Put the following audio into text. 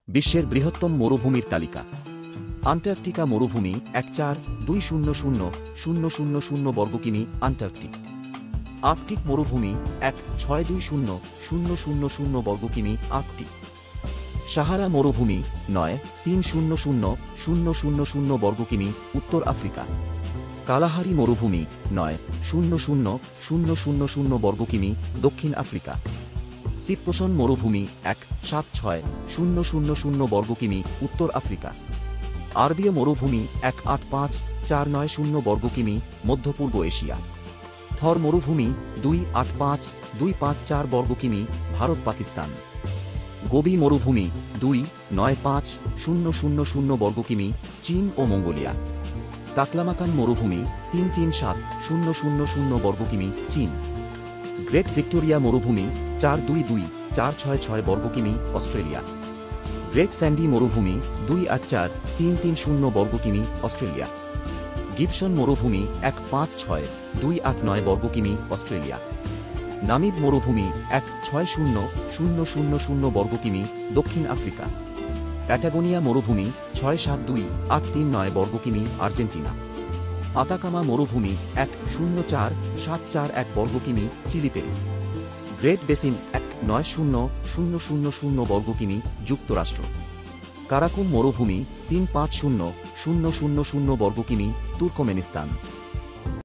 বিশ্বের বৃহত্তম মরুভূমির তালিকা। আন্টার্কটিকা মরুভূমি ১৪২০০০০০ বর্গ কিমি আন্টার্কটিক। আর্কটিক মরুভূমি ১৬২০০০০ বর্গ কিমি আর্কটিক। সাহারা মরুভূমি ৯৩০০০০ বর্গ কিমি উত্তর আফ্রিকা। কালাহারি মরুভূমি ৯০০০০ বর্গ কিমি দক্ষিণ আফ্রিকা। সিপ্রোসন মরুভূমি ১৭৬০০০ বর্গ কিমি উত্তর আফ্রিকা। আরবীয় মরুভূমি ১৮৫৪৯০ বর্গ কিমি মধ্য পূর্ব এশিয়া। থর মরুভূমি ২৮৫২৫৪ বর্গ কিমি ভারত পাকিস্তান। গোবি মরুভূমি ২৯৫০০০ বর্গ কিমি চীন ও মঙ্গোলিয়া। তাকলামাকান মরুভূমি ৩৩৭০০০ বর্গ কিমি চীন। গ্রেট ভিক্টোরিয়া মরুভূমি ৪২২৪৬৬ বর্গ কিমি অস্ট্রেলিয়া। গ্রেট স্যান্ডি মরুভূমি ২৮৪৩৩০ বর্গ কিমি অস্ট্রেলিয়া। গিবসন মরুভূমি ১৫৬২৮৯ বর্গ কিমি অস্ট্রেলিয়া। নামিব মরুভূমি ১৬০০০০ বর্গ কিমি দক্ষিণ আফ্রিকা। প্যাটাগোনিয়া মরুভূমি ৬৭২৮৩৯ বর্গ কিমি আর্জেন্টিনা। আতাকামা মরুভূমি ১০৪৭৪১ বর্গ কিমি চিলি পেরু। গ্রেট বেসিন ১৯০০০০ বর্গ কিমি যুক্তরাষ্ট্র। কারাকুম মরুভূমি ৩৫০০০০ বর্গ কিমি তুর্কমেনিস্তান।